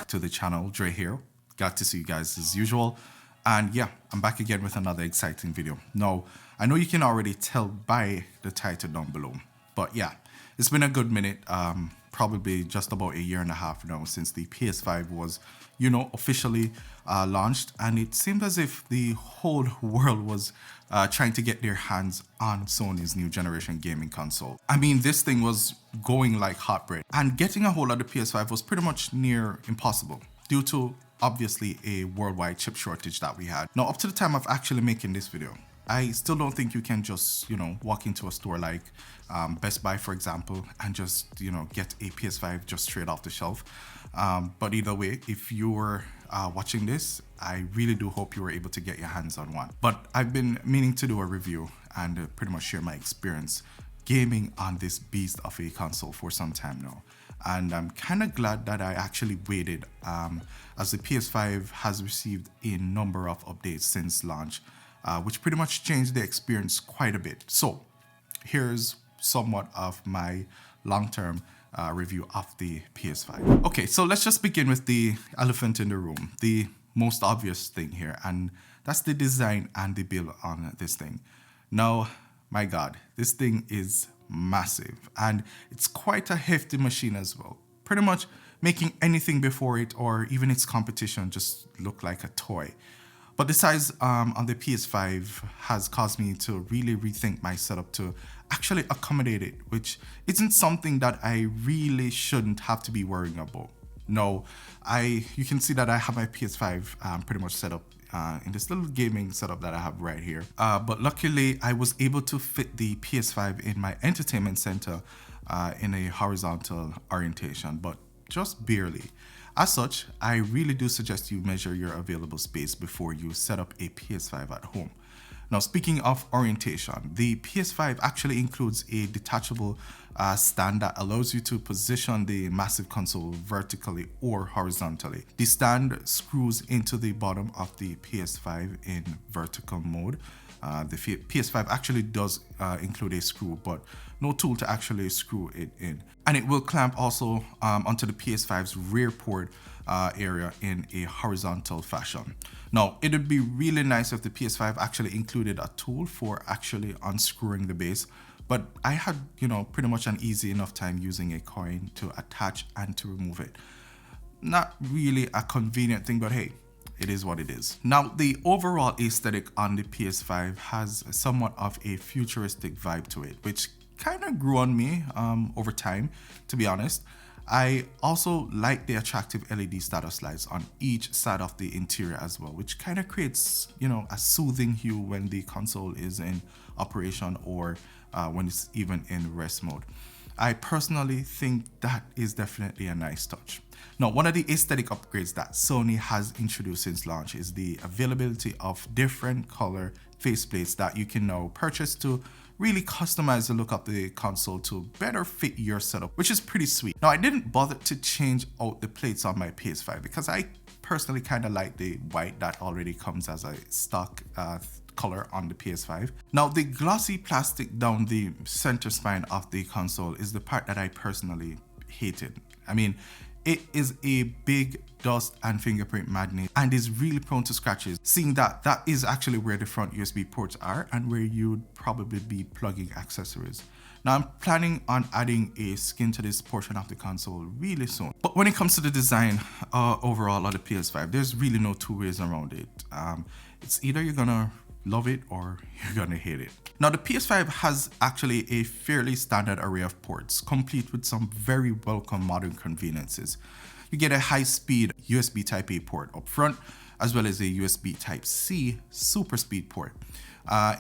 back to the channel. Dre here. Glad to see you guys as usual. And yeah, I'm back again with another exciting video. Now, I know you can already tell by the title down below, but yeah, it's been a good minute. Probably just about a year and a half now since the PS5 was, officially launched, and it seemed as if the whole world was trying to get their hands on Sony's new generation gaming console. I mean, this thing was going like hot bread, and getting a hold of the PS5 was pretty much near impossible due to obviously a worldwide chip shortage that we had. Now, up to the time of actually making this video, I still don't think you can just, walk into a store like Best Buy, for example, and just, get a PS5 just straight off the shelf. But either way, if you were watching this, I really do hope you were able to get your hands on one. But I've been meaning to do a review and pretty much share my experience gaming on this beast of a console for some time now. And I'm kind of glad that I actually waited, as the PS5 has received a number of updates since launch, which pretty much changed the experience quite a bit. So here's somewhat of my long-term review of the PS5. Okay, so let's just begin with the elephant in the room, the most obvious thing here, and that's the design and the build on this thing. Now, my God, this thing is massive, and it's quite a hefty machine as well, pretty much making anything before it or even its competition just look like a toy. But the size on the PS5 has caused me to really rethink my setup to actually accommodate it, which isn't something that I really shouldn't have to be worrying about. No, you can see that I have my PS5 pretty much set up in this little gaming setup that I have right here. But luckily, I was able to fit the PS5 in my entertainment center in a horizontal orientation, but just barely. As such, I really do suggest you measure your available space before you set up a PS5 at home. Now, speaking of orientation, the PS5 actually includes a detachable stand that allows you to position the massive console vertically or horizontally. The stand screws into the bottom of the PS5 in vertical mode. The PS5 actually does include a screw, but no tool to actually screw it in. And it will clamp also onto the PS5's rear port area in a horizontal fashion. Now, it would be really nice if the PS5 actually included a tool for actually unscrewing the base, but I had, pretty much an easy enough time using a coin to attach and to remove it. Not really a convenient thing, but hey, it is what it is. Now, the overall aesthetic on the PS5 has somewhat of a futuristic vibe to it, which kind of grew on me over time, to be honest. I also like the attractive LED status lights on each side of the interior as well, which kind of creates, a soothing hue when the console is in operation or when it's even in rest mode. I personally think that is definitely a nice touch. Now, one of the aesthetic upgrades that Sony has introduced since launch is the availability of different color faceplates that you can now purchase to really customize the look of the console to better fit your setup, which is pretty sweet. Now, I didn't bother to change out the plates on my PS5 because I personally kind of like the white that already comes as a stock color on the PS5. Now, the glossy plastic down the center spine of the console is the part that I personally hated. I mean, it is a big dust and fingerprint magnet and is really prone to scratches, seeing that that is actually where the front USB ports are and where you'd probably be plugging accessories. Now, I'm planning on adding a skin to this portion of the console really soon. But when it comes to the design overall of the PS5, there's really no two ways around it. It's either you're gonna love it or you're gonna hate it. Now, the PS5 has actually a fairly standard array of ports, complete with some very welcome modern conveniences. You get a high-speed USB Type-A port up front, as well as a USB Type-C super speed port.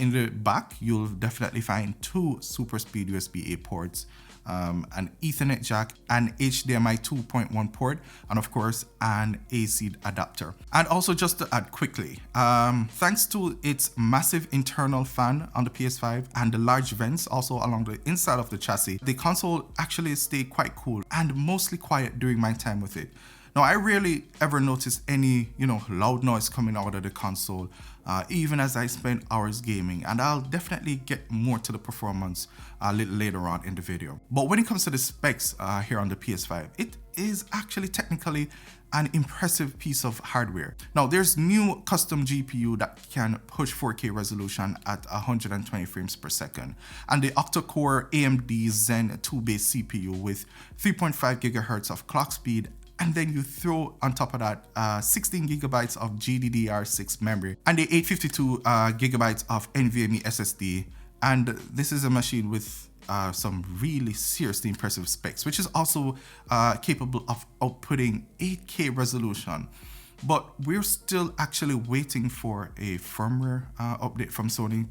In the back, you'll definitely find two super speed USB-A ports, an Ethernet jack, an HDMI 2.1 port, and of course an AC adapter. And also, just to add quickly, thanks to its massive internal fan on the PS5 and the large vents also along the inside of the chassis, the console actually stayed quite cool and mostly quiet during my time with it. Now, I rarely ever noticed any, loud noise coming out of the console even as I spend hours gaming, and I'll definitely get more to the performance a little later on in the video. But when it comes to the specs here on the PS5, it is actually technically an impressive piece of hardware. Now, there's new custom GPU that can push 4K resolution at 120 frames per second, and the octa-core AMD Zen 2 base CPU with 3.5 gigahertz of clock speed. And then you throw on top of that 16 gigabytes of GDDR6 memory and the 852 gigabytes of NVMe SSD. And this is a machine with some really seriously impressive specs, which is also capable of outputting 8K resolution. But we're still actually waiting for a firmware update from Sony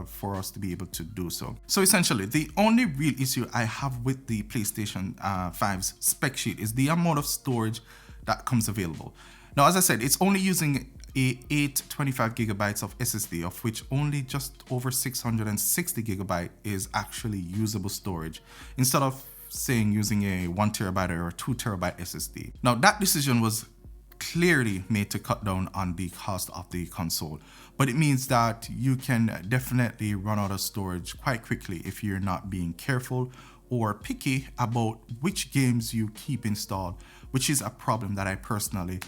for us to be able to do so. So essentially, the only real issue I have with the PlayStation 5's spec sheet is the amount of storage that comes available. Now, as I said, it's only using a 825 gigabytes of SSD, of which only just over 660 gigabyte is actually usable storage, instead of saying using a 1 terabyte or 2 terabyte SSD. Now, that decision was clearly made to cut down on the cost of the console, but it means that you can definitely run out of storage quite quickly if you're not being careful or picky about which games you keep installed, which is a problem that I personally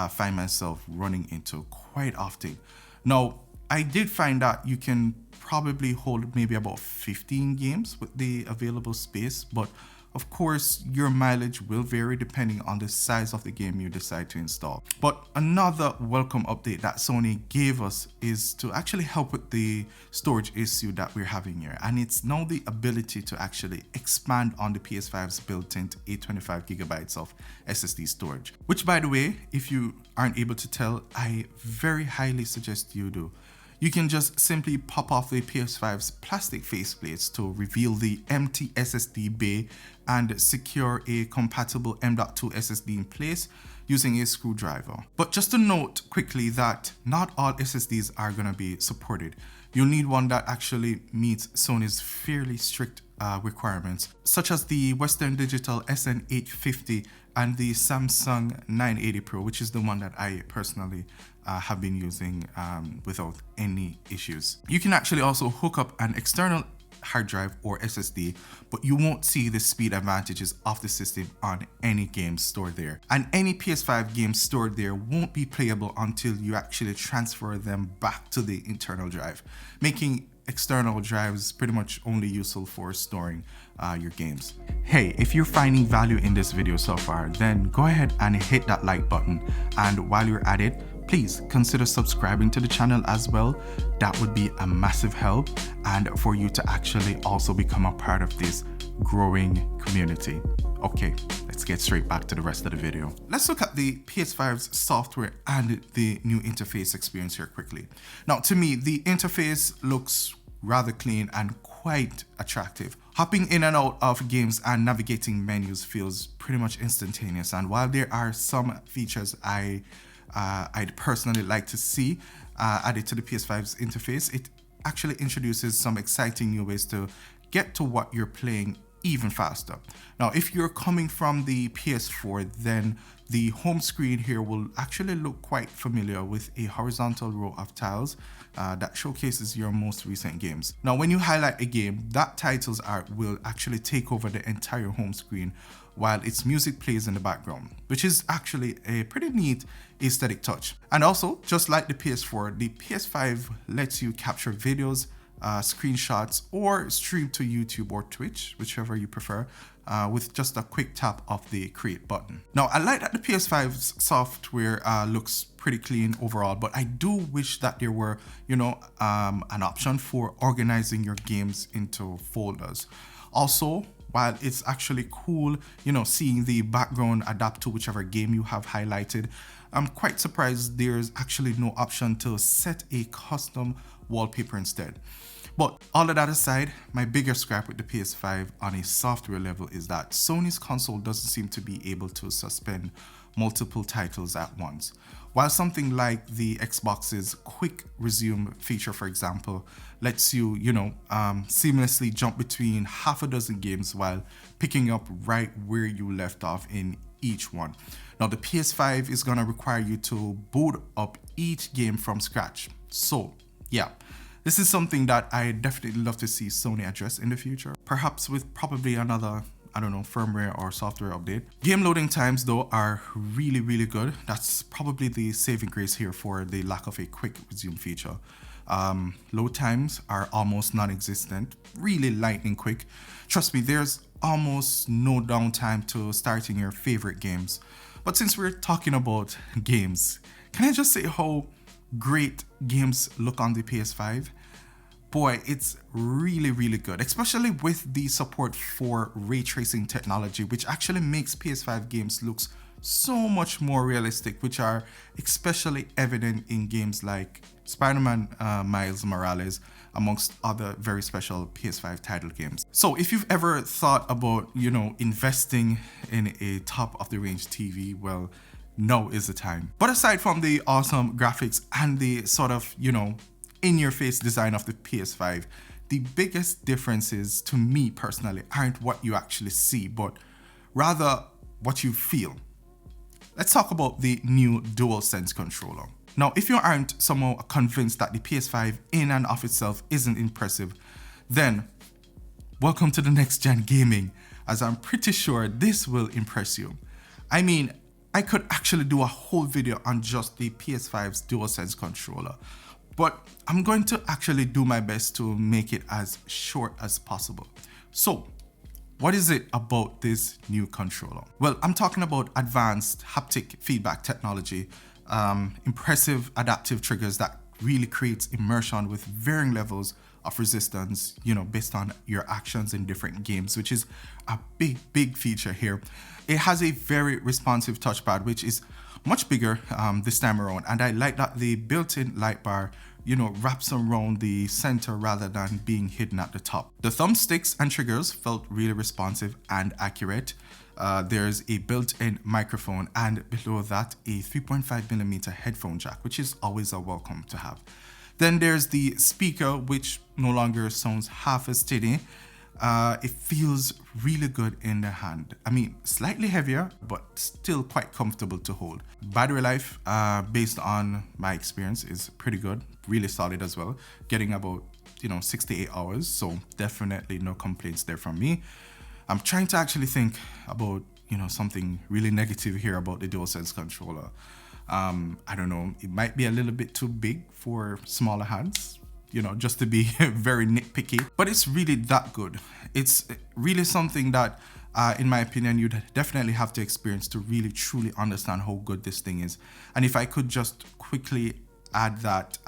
find myself running into quite often. Now, I did find that you can probably hold maybe about 15 games with the available space, but of course, your mileage will vary depending on the size of the game you decide to install. But another welcome update that Sony gave us is to actually help with the storage issue that we're having here. And it's now the ability to actually expand on the PS5's built-in 825 gigabytes of SSD storage. Which, by the way, if you aren't able to tell, I very highly suggest you do. You can just simply pop off the PS5's plastic faceplates to reveal the empty SSD bay and secure a compatible M.2 SSD in place using a screwdriver. But just to note quickly that not all SSDs are going to be supported. You'll need one that actually meets Sony's fairly strict requirements, such as the Western Digital SN850 and the Samsung 980 Pro, which is the one that I personally have been using without any issues. You can actually also hook up an external hard drive or SSD, but you won't see the speed advantages of the system on any games stored there. And any PS5 games stored there won't be playable until you actually transfer them back to the internal drive, making external drives pretty much only useful for storing your games. Hey, if you're finding value in this video so far, then go ahead and hit that like button. And while you're at it, please consider subscribing to the channel as well. That would be a massive help, and for you to actually also become a part of this growing community. Okay, let's get straight back to the rest of the video. Let's look at the PS5's software and the new interface experience here quickly. Now, to me, the interface looks rather clean and quite attractive. Hopping in and out of games and navigating menus feels pretty much instantaneous, and while there are some features I'd personally like to see added to the PS5's interface, it actually introduces some exciting new ways to get to what you're playing even faster. Now, if you're coming from the PS4, then the home screen here will actually look quite familiar with a horizontal row of tiles that showcases your most recent games. Now, when you highlight a game, that title's art will actually take over the entire home screen while its music plays in the background, which is actually a pretty neat aesthetic touch. And also, just like the PS4, the PS5 lets you capture videos, screenshots, or stream to YouTube or Twitch, whichever you prefer, with just a quick tap of the create button. Now, I like that the PS5's software looks pretty clean overall, but I do wish that there were, an option for organizing your games into folders. Also, while it's actually cool, seeing the background adapt to whichever game you have highlighted, I'm quite surprised there's actually no option to set a custom wallpaper instead. But all of that aside, my biggest gripe with the PS5 on a software level is that Sony's console doesn't seem to be able to suspend multiple titles at once. While something like the Xbox's quick resume feature, for example, lets you, seamlessly jump between half a dozen games while picking up right where you left off in each one. Now, the PS5 is going to require you to boot up each game from scratch. So yeah, this is something that I definitely love to see Sony address in the future, perhaps with probably another, I don't know, firmware or software update. Game loading times though are really, really good. That's probably the saving grace here for the lack of a quick resume feature. Load times are almost non-existent, really lightning quick. Trust me, there's almost no downtime to starting your favorite games. But since we're talking about games, can I just say how great games look on the PS5? Boy, it's really, really good, especially with the support for ray tracing technology, which actually makes PS5 games looks so much more realistic, which are especially evident in games like Spider-Man Miles Morales, amongst other very special PS5 title games. So if you've ever thought about, investing in a top of the range TV, well, now is the time. But aside from the awesome graphics and the sort of, in-your-face design of the PS5, the biggest differences to me personally aren't what you actually see, but rather what you feel. Let's talk about the new DualSense controller. Now, if you aren't somehow convinced that the PS5 in and of itself isn't impressive, then welcome to the next gen gaming, as I'm pretty sure this will impress you. I mean, I could actually do a whole video on just the PS5's DualSense controller, but I'm going to actually do my best to make it as short as possible. So, what is it about this new controller? Well, I'm talking about advanced haptic feedback technology, impressive adaptive triggers that really creates immersion with varying levels of resistance, based on your actions in different games, which is a big feature here. It has a very responsive touchpad, which is much bigger this time around, and I like that the built-in light bar wraps around the center rather than being hidden at the top. The thumbsticks and triggers felt really responsive and accurate. There's a built-in microphone, and below that a 3.5mm headphone jack, which is always a welcome to have. Then there's the speaker, which no longer sounds half as steady. It feels really good in the hand. I mean, slightly heavier, but still quite comfortable to hold. Battery life, based on my experience, is pretty good, really solid as well. Getting about 68 hours, so definitely no complaints there from me. I'm trying to actually think about something really negative here about the DualSense controller. I don't know, it might be a little bit too big for smaller hands, just to be very nitpicky, but it's really that good. It's really something that, in my opinion, you'd definitely have to experience to really truly understand how good this thing is. And if I could just quickly add that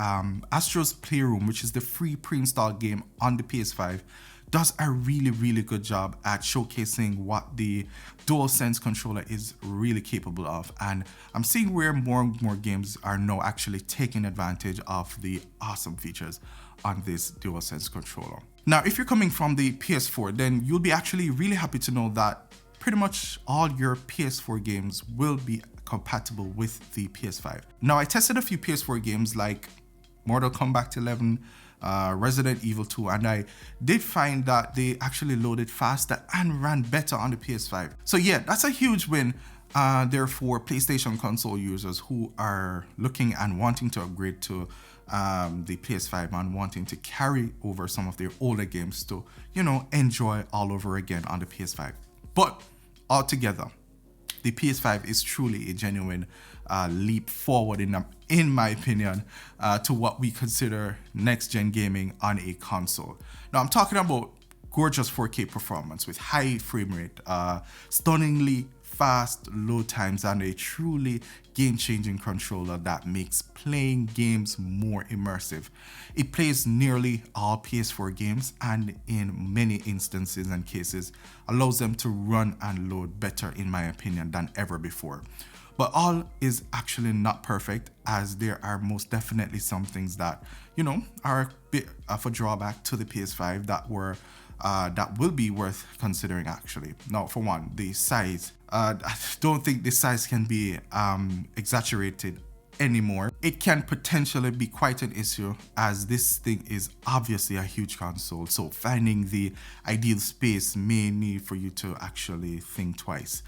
Astro's Playroom, which is the free pre-installed game on the PS5, does a really good job at showcasing what the DualSense controller is really capable of. And I'm seeing where more and more games are now actually taking advantage of the awesome features on this DualSense controller. Now, if you're coming from the PS4, then you'll be actually really happy to know that pretty much all your PS4 games will be compatible with the PS5. Now, I tested a few PS4 games like Mortal Kombat 11, Resident Evil 2, and I did find that they actually loaded faster and ran better on the PS5. So yeah, that's a huge win therefore PlayStation console users who are looking and wanting to upgrade to the PS5 and wanting to carry over some of their older games to enjoy all over again on the PS5. But altogether, the PS5 is truly a genuine leap forward in my opinion to what we consider next gen gaming on a console. Now I'm talking about gorgeous 4K performance with high frame rate, stunningly fast load times, and a truly game-changing controller that makes playing games more immersive. It plays nearly all PS4 games, and in many instances and cases allows them to run and load better in my opinion than ever before. But all is actually not perfect, as there are most definitely some things that are a bit of a drawback to the PS5 that will be worth considering actually. Now, for one, the size. I don't think the size can be exaggerated anymore. It can potentially be quite an issue, as this thing is obviously a huge console, so finding the ideal space may need for you to actually think twice.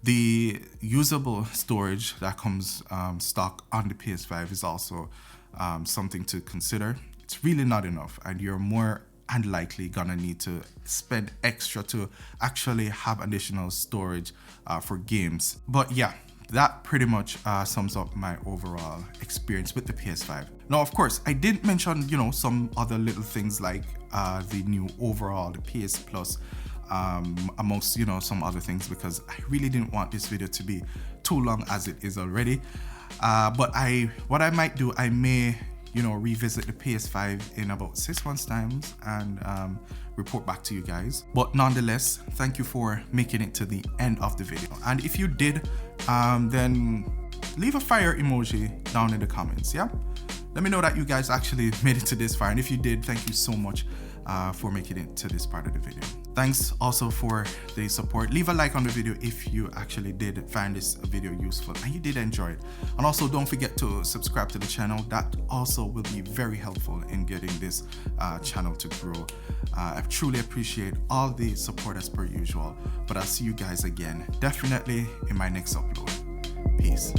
The usable storage that comes stock on the PS5 is also something to consider. It's really not enough, and you're more and likely gonna need to spend extra to actually have additional storage for games. But yeah, that pretty much sums up my overall experience with the PS5. Now, of course, I did mention, you know, some other little things like the new overall, the PS Plus, amongst, you know, some other things, because I really didn't want this video to be too long as it is already. But what I might do, I may, you know, revisit the PS5 in about 6 months' time and report back to you guys. But nonetheless, thank you for making it to the end of the video. And if you did, then leave a fire emoji down in the comments, yeah? Let me know that you guys actually made it to this far. And if you did, thank you so much for making it to this part of the video. Thanks also for the support. Leave a like on the video if you actually did find this video useful and you did enjoy it. And also don't forget to subscribe to the channel. That also will be very helpful in getting this channel to grow. I truly appreciate all the support as per usual. But I'll see you guys again, definitely in my next upload. Peace.